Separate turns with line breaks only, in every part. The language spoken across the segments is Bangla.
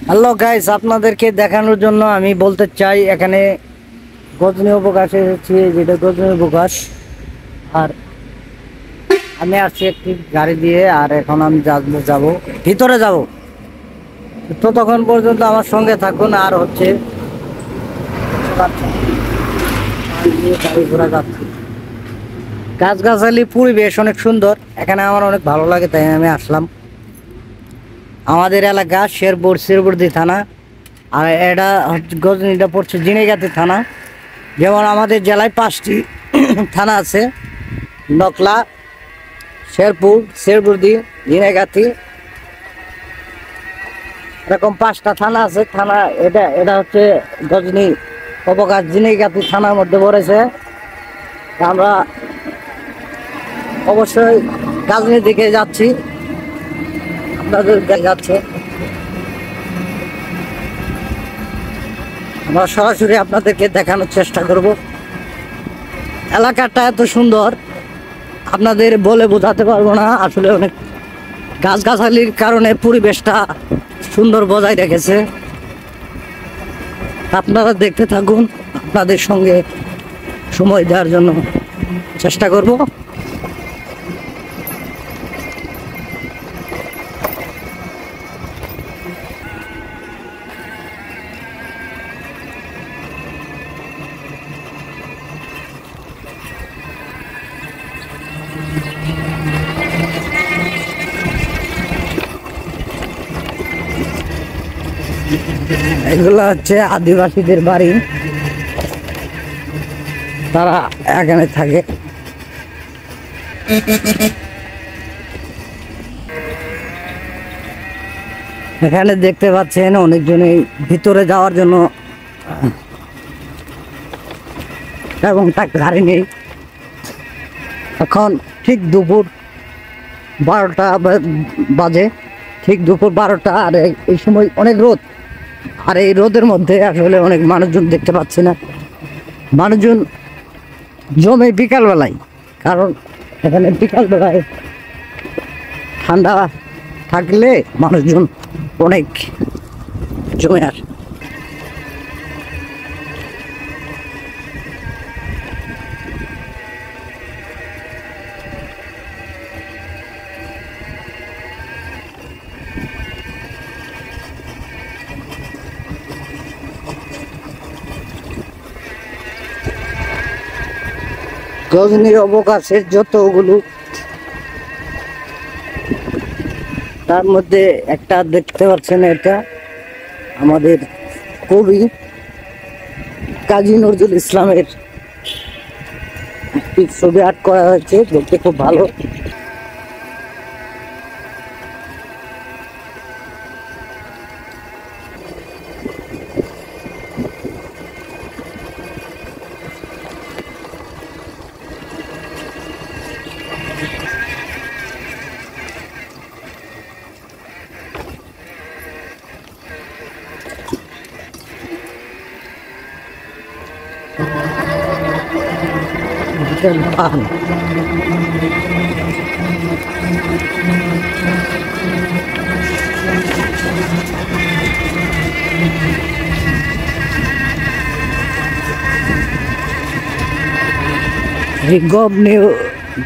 হ্যালো গাইস, আপনাদেরকে দেখানোর জন্য আমি বলতে চাই এখানে গজনী অবকাশ এসেছি, যেটা গজনী অবকাশ। আর আমি আসছি একটি গাড়ি দিয়ে, আর এখন আমি যাব ভিতরে যাব। তো তখন পর্যন্ত আমার সঙ্গে থাকুন। আর হচ্ছে গাড়ি ঘোড়া যাচ্ছে, গাছগাছালি পরিবেশ অনেক সুন্দর, এখানে আমার অনেক ভালো লাগে, তাই আমি আসলাম। আমাদের এলাকা শেরপুরদি থানা, আর এটা গজনীটা পড়ছে জিনেগাতি থানা। যেমন আমাদের জেলায় 5টি থানা আছে: নকলা, শেরপুর, শেরপুরদি, জিনেগাতি, এরকম 5টা থানা আছে। থানা এটা এটা হচ্ছে গজনী অবকাশ জিনেগাতি থানার মধ্যে পড়েছে। আমরা অবশ্যই গজনীর দিকে যাচ্ছি, আপনাদের যাচ্ছে। আমরা সরাসরি আপনাদেরকে দেখানোর চেষ্টা করব। এলাকাটা এত সুন্দর আপনাদের বলে বোঝাতে পারবো না। আসলে অনেক গাছগাছালির কারণে পরিবেশটা সুন্দর বজায় রেখেছে। আপনারা দেখতে থাকুন, আপনাদের সঙ্গে সময় দেওয়ার জন্য চেষ্টা করব। এগুলো হচ্ছে আদিবাসীদের বাড়ি, তারা এখানে থাকে। এখানে দেখতে পাচ্ছেন অনেকজনই ভিতরে যাওয়ার জন্য, এবং তার গাড়ি নেই। এখন ঠিক দুপুর 12টা বাজে, ঠিক দুপুর 12টা। আর এই সময় অনেক রোদ, আর এই রোদের মধ্যে আসলে অনেক মানুষজন দেখতে পাচ্ছি না। মানুষজন জমে বিকালবেলায়, কারণ এখানে বিকালবেলায় ঠান্ডা থাকলে মানুষজন অনেক জমে আসে। গজনীর অবকাশের যতগুলো, তার মধ্যে একটা দেখতে পাচ্ছেন, এটা আমাদের কবি কাজী নজরুল ইসলামের একটি ছবি আর্ট করা হয়েছে, দেখতে খুব ভালো। পান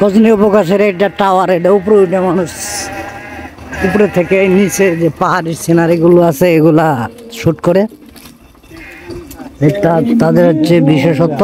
গজনী অবকাশের এটা টাওয়ার, এটা উপরে উঠে মানুষ উপরে থেকে নিচে যে পাহাড়ের সিনারি গুলো আছে এগুলা শুট করে। এটা তাদের হচ্ছে বিশেষত্ব।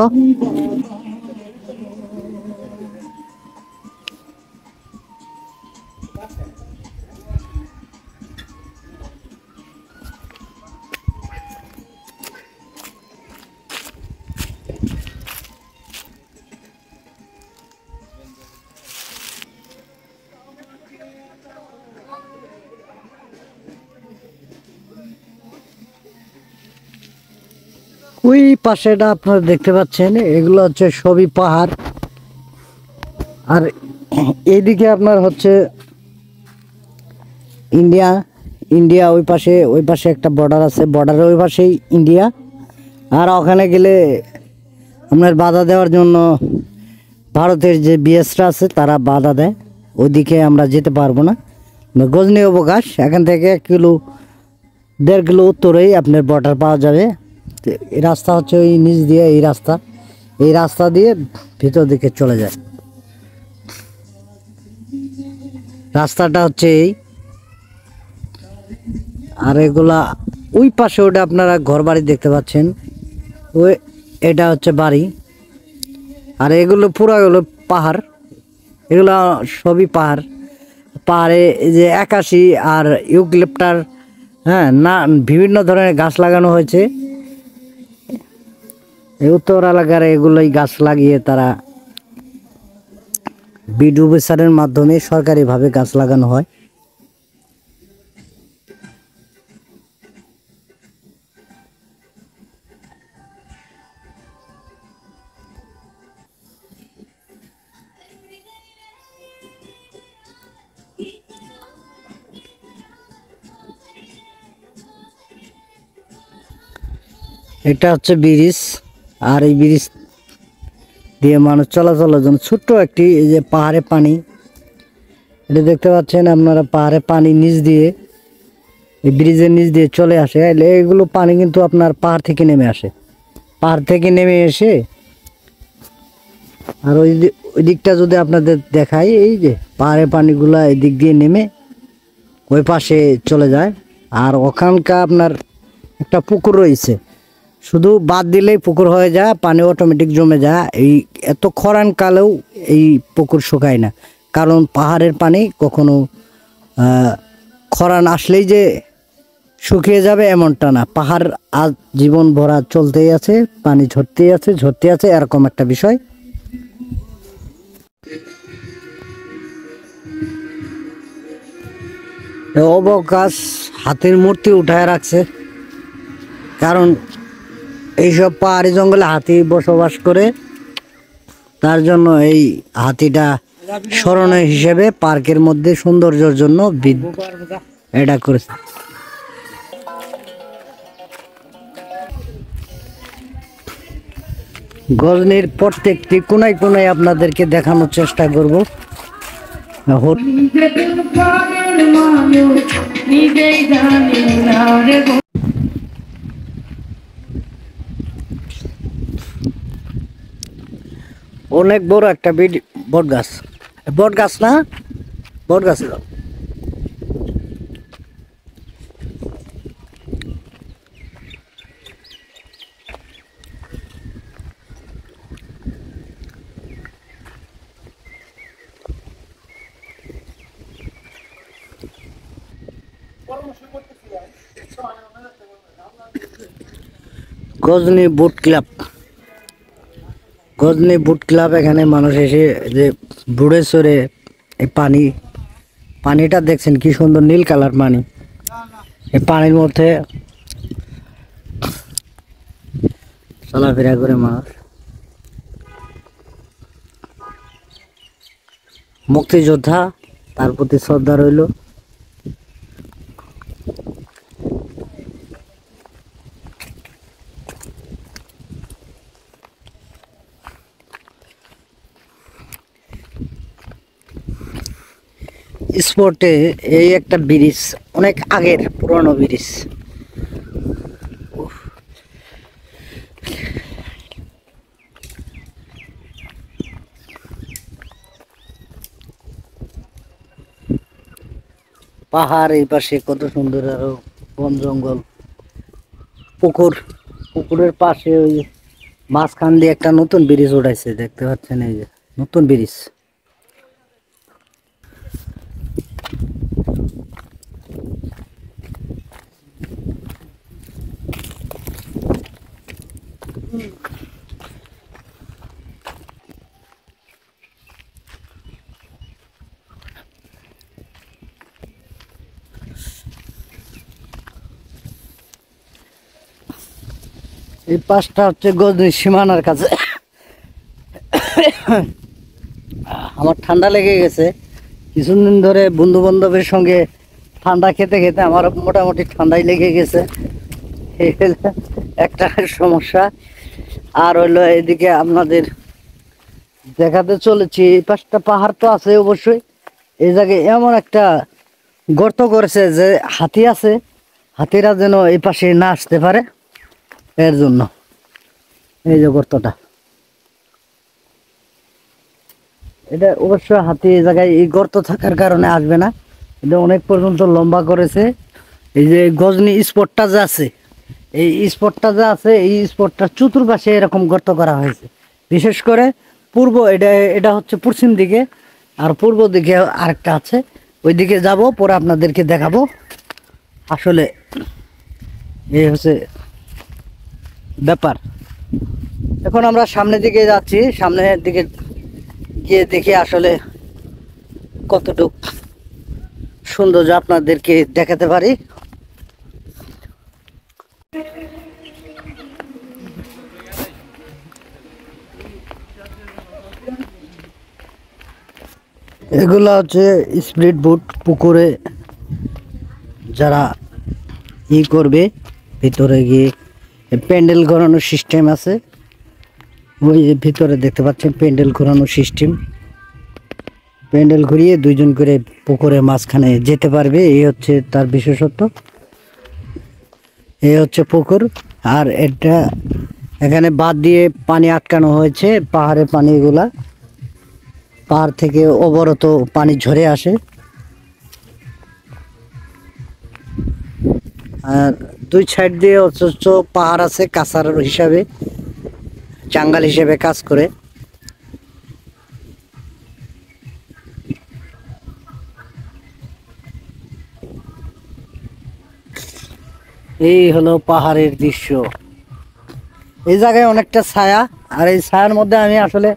ওই পাশেটা আপনারা দেখতে পাচ্ছেন, এগুলো হচ্ছে সবই পাহাড়। আর এইদিকে আপনার হচ্ছে ইন্ডিয়া। ইন্ডিয়া ওই পাশে একটা বর্ডার আছে, বর্ডারের ওই পাশেই ইন্ডিয়া। আর ওখানে গেলে আপনার বাধা দেওয়ার জন্য ভারতের যে বিএসরা আছে তারা বাধা দেয়, ওইদিকে আমরা যেতে পারবো না। গজনী অবকাশ এখান থেকে 1 1.5 কিলো উত্তরেই আপনার বর্ডার পাওয়া যাবে। তো এই রাস্তা হচ্ছে ওই নিচ দিয়ে, এই রাস্তা দিয়ে ভিতর দিকে চলে যায়। রাস্তাটা হচ্ছে এই। আর এগুলা ওই পাশে, ওটা আপনারা ঘর বাড়ি দেখতে পাচ্ছেন, ওই এটা হচ্ছে বাড়ি। আর এগুলো পুরাগুলো পাহাড়, এগুলো সবই পাহাড়। পাহাড়ে এই যে একাশি আর ইউক্যালিপটাস, হ্যাঁ, না বিভিন্ন ধরনের গাছ লাগানো হয়েছে। এই উত্তর এলাকার এগুলোই গাছ লাগিয়ে তারা বিডিওর মাধ্যমে সরকারিভাবে গাছ লাগানো হয়। এটা হচ্ছে ব্রিজ। আর এই ব্রিজ দিয়ে মানুষ চলাচলের জন্য ছোট্ট একটি, এই যে পাহাড়ে পানি, এটা দেখতে পাচ্ছেন আপনারা, পাহাড়ে পানি নিচ দিয়ে, এই ব্রিজের নিচ দিয়ে চলে আসে। এগুলো পানি কিন্তু আপনার পাহাড় থেকে নেমে আসে, পাহাড় থেকে নেমে এসে, আর ওই দিকটা যদি আপনাদের দেখাই, এই যে পাহাড়ের পানিগুলা এই দিক দিয়ে নেমে ওই পাশে চলে যায়। আর ওখানকার আপনার একটা পুকুর রয়েছে, শুধু বাদ দিলেই পুকুর হয়ে যায়, পানি অটোমেটিক জমে যায়। এই এত খরানকালেও এই পুকুর শুকায় না, কারণ পাহাড়ের পানি কখনো খরান আসলেই যে শুকিয়ে যাবে এমনটা না। পাহাড় আজ জীবন ভরা চলতেই আছে, পানি ঝরতেই আছে, এরকম একটা বিষয়। অবকাশ হাতির মূর্তি উঠায় রাখছে, কারণ এইসব পাহাড়ি জঙ্গলে হাতি বসবাস করে, তার জন্য এই হাতিটা স্মরণীয় হিসেবে পার্কের মধ্যে সৌন্দর্যের জন্য এটা করেছে। গজনীর প্রত্যেকটি কোনায় কোনায় আপনাদেরকে দেখানোর চেষ্টা করব। অনেক বড় একটা বট গাছ, না বট গাছ। গজনী বুট ক্লাব, এখানে মানুষ এসে যে বুড়ে চড়ে, এই পানিটা দেখছেন কি সুন্দর নীল কালার পানি। এই পানির মধ্যে চলাফেরা করে মানুষ। মুক্তিযোদ্ধা, তার প্রতি শ্রদ্ধা রইল। স্পটে এই একটা ব্রিজ, অনেক আগের পুরনো ব্রিজ। পাহাড় এই পাশে কত সুন্দর, আরো বন জঙ্গল, পুকুরের পাশে ওই মাঝখান দিয়ে একটা নতুন ব্রিজ উঠাইছে, দেখতে পাচ্ছেন, এই যে নতুন ব্রিজ। এই পাশটা হচ্ছে গজনী সীমানার কাছে। আমার ঠান্ডা লেগে গেছে কিছুদিন ধরে, বন্ধু বান্ধবের সঙ্গে ঠান্ডা খেতে খেতে আমার মোটামুটি ঠান্ডাই লেগে গেছে, একটা সমস্যা। আর হইলো এদিকে আপনাদের দেখাতে চলেছি, এই পাশটা পাহাড় তো আছে অবশ্যই, এই জায়গায় এমন একটা গর্ত করেছে যে হাতি আছে, হাতিরা যেন এই পাশে না আসতে পারে এর জন্য এই যে গর্তটা। এটা অবশ্য হাতি এই জায়গায় এই গর্ত থাকার কারণে আসবে না, এটা অনেক পর্যন্ত লম্বা করেছে। এই যে গজনি স্পটটা যে আছে, এই স্পটটা যে আছে এই স্পটটার চতুর্পাশে এরকম গর্ত করা হয়েছে। বিশেষ করে পূর্ব, এটা এটা হচ্ছে পশ্চিম দিকে, আর পূর্ব দিকে আরেকটা আছে, ওই দিকে যাব, পরে আপনাদেরকে দেখাবো। আসলে এই হচ্ছে ব্যাপার। এখন আমরা সামনের দিকে যাচ্ছি, সামনের দিকে গিয়ে দেখি আসলে কতটুক সৌন্দর্য আপনাদেরকে দেখাতে পারি। এগুলা হচ্ছে স্পিড বোট, পুকুরে যারা করবে, ভিতরে গিয়ে প্যান্ডেল ঘোরানোর সিস্টেম আছে। ওই ভিতরে দেখতে পাচ্ছেন প্যান্ডেল ঘোরানোর সিস্টেম, প্যান্ডেল ঘুরিয়ে দুইজন করে পুকুরের মাঝখানে যেতে পারবে, এই হচ্ছে তার বিশেষত্ব। এই হচ্ছে পুকুর, আর এটা এখানে বাদ দিয়ে পানি আটকানো হয়েছে, পাহাড়ের পানিগুলা, পাহাড় থেকে অবরত পানি ঝরে আসে। আর দুই সাইড দিয়ে অথচ পাহাড় আছে, কাঁচার হিসাবে, জাঙ্গাল হিসেবে কাজ করে। এই হলো পাহাড়ের দৃশ্য। এই জায়গায় অনেকটা ছায়া, আর এই ছায়ার মধ্যে আমি আসলে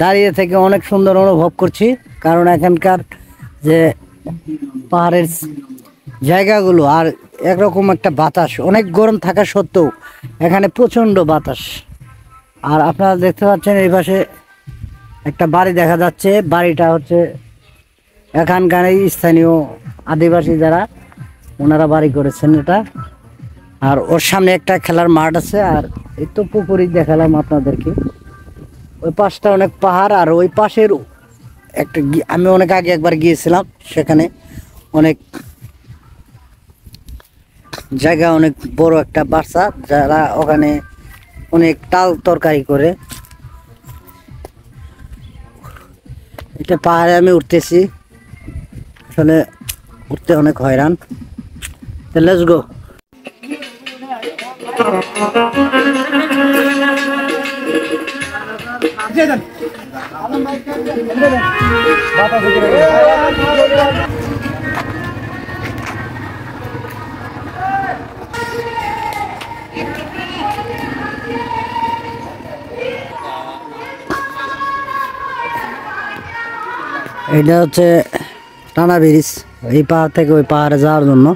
দাঁড়িয়ে থেকে অনেক সুন্দর অনুভব করছি, কারণ এখানকার যে পাহাড়ের জায়গাগুলো, আর একরকম একটা বাতাস, অনেক গরম থাকা সত্ত্বেও এখানে প্রচণ্ড বাতাস। আর আপনারা দেখতে পাচ্ছেন এই পাশে একটা বাড়ি দেখা যাচ্ছে, বাড়িটা হচ্ছে এখানকার স্থানীয় আদিবাসী যারা, ওনারা বাড়ি করেছেন এটা। আর ওর সামনে একটা খেলার মাঠ আছে, আর এই তো পুকুরই দেখালাম আপনাদেরকে। ওই পাশটা অনেক পাহাড়, আর ওই পাশের একটা আমি অনেক আগে একবার গিয়েছিলাম, সেখানে অনেক জায়গা, অনেক বড় একটা বাসা, যারা ওখানে অনেক তাল তরকারি করে। এটা পাহাড়ে আমি উঠতেছি, আসলে উঠতে অনেক হয়রান। Let's go. এটা হচ্ছে টানা ব্রিজ, এই পাহাড় থেকে ওই পাহাড়ে যাওয়ার জন্য।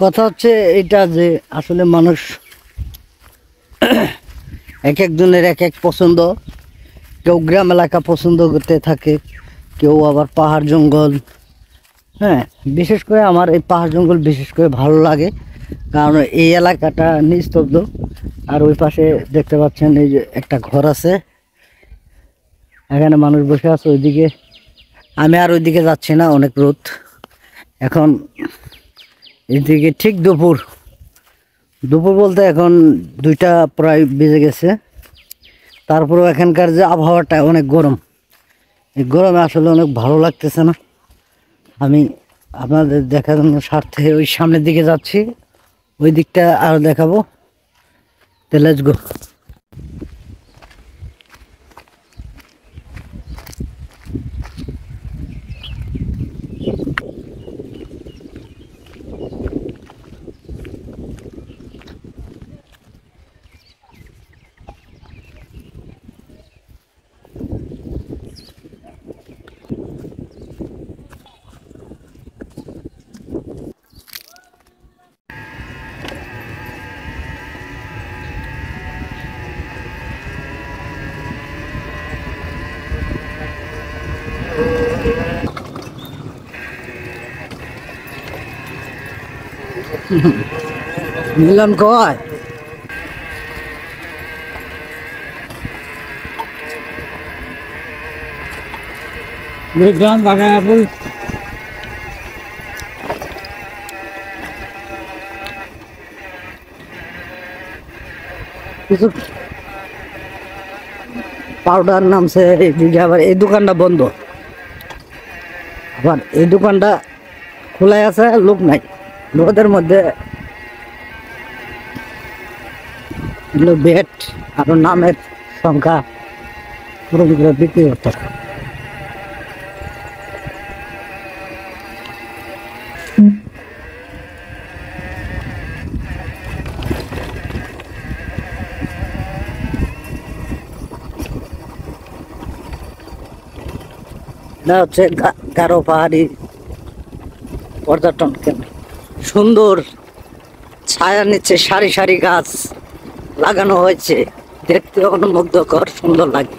কথা হচ্ছে এটা যে আসলে মানুষ এক একজনের এক এক পছন্দ, কেউ গ্রাম এলাকা পছন্দ করতে থাকে, কেউ আবার পাহাড় জঙ্গল। হ্যাঁ, বিশেষ করে আমার এই পাহাড় জঙ্গল বিশেষ করে ভালো লাগে, কারণ এই এলাকাটা নিস্তব্ধ। আর ওই পাশে দেখতে পাচ্ছেন এই যে একটা ঘর আছে, এখানে মানুষ বসে আছে। ওইদিকে আমি আর ওইদিকে যাচ্ছি না, অনেক রোদ এখন। এইদিকে ঠিক দুপুর, দুপুর বলতে এখন 2টা প্রায় বেজে গেছে, তারপরেও এখানকার যে আবহাওয়াটা অনেক গরম, এই গরমে আসলে অনেক ভালো লাগতেছে না। আমি আপনাদের দেখানোর স্বার্থে ওই সামনের দিকে যাচ্ছি, ওই দিকটা আরও দেখাবো। তো লেটস গো। মিলন কয়
গ্রাম বাগান
কিছু পাউডার নামছে, এইদিকে আবার এই দোকানটা বন্ধ, আবার এই দোকানটা খোলাই আছে, লোক নাই। লোকদের মধ্যে বেট আর নামের সংখ্যা পুরো বিক্রি করতে। এটা হচ্ছে গারো পাহাড়ি পর্যটন কেন্দ্র। সুন্দর ছায়ার নিচে সারি সারি গাছ লাগানো হয়েছে, দেখতে অনুমুগ্ধকর, সুন্দর লাগে।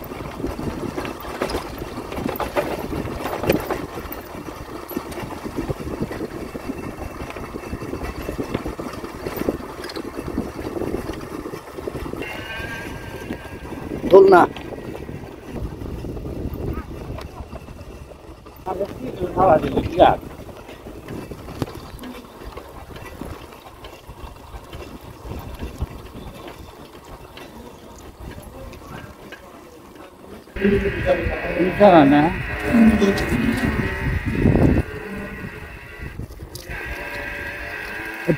দোলনা
না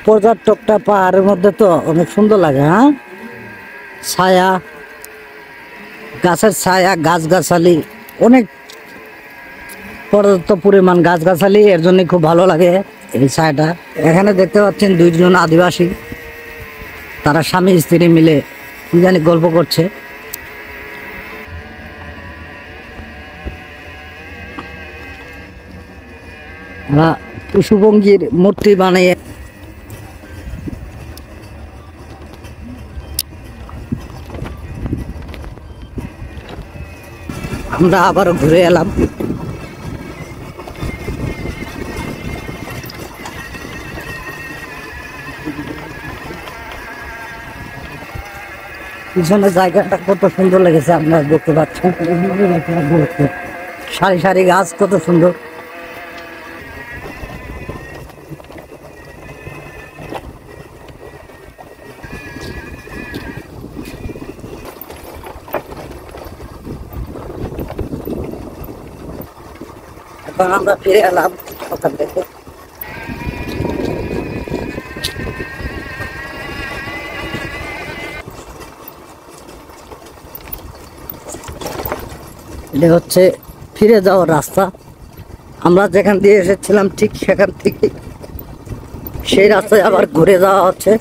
পর্যটকটা পাহাড়ের মধ্যে তো অনেক সুন্দর লাগে। হ্যাঁ, ছায়া, গাছের ছায়া, গাছগাছালি, অনেক পর্যাপ্ত পরিমাণ গাছগাছালি, এর জন্য খুব ভালো লাগে এই ছায়াটা। এখানে দেখতে পাচ্ছেন দুইজন আদিবাসী, তারা স্বামী স্ত্রী মিলে কি জানি গল্প করছে। পশুভঙ্গির মূর্তি বানিয়ে আমরা আবারও ঘুরে এলাম। পিছনে জায়গাটা কত সুন্দর লেগেছে, আপনারা দেখতে পাচ্ছেন। সারি সারি গাছ, কত সুন্দর। এখন আমরা ফিরে এলাম ওখান থেকে। এটা হচ্ছে ফিরে যাওয়ার রাস্তা। আমরা যেখান দিয়ে এসেছিলাম ঠিক সেখান থেকে সেই রাস্তায় আবার ঘুরে যাওয়া হচ্ছে।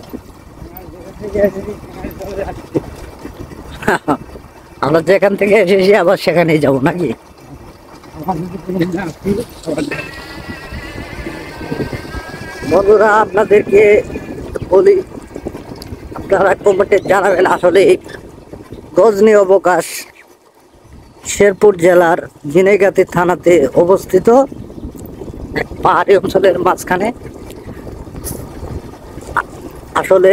আমরা যেখান থেকে এসেছি আবার সেখানেই যাব নাকি? বন্ধুরা, আপনাদেরকে বলি, আপনারা কমেন্টে জানাবেন আসলে গজনী অবকাশ শেরপুর জেলার ঝিনাইগাতি থানাতে অবস্থিত, পাহাড়ি অঞ্চলের মাঝখানে। আসলে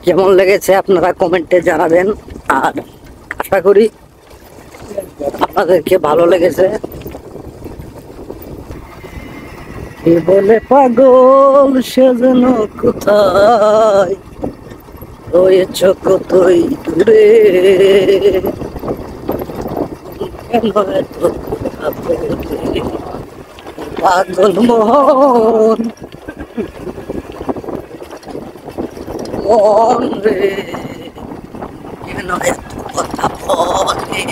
কেমন লেগেছে আপনারা কমেন্টে জানাবেন, আর আশা করি আপনাদেরকে ভালো লেগেছে। কি বলে পাগল সেজন্য কোথায় রয়েছ কতই দূরে, পাগল মোহন মন রে, কেন এত কথা বলে।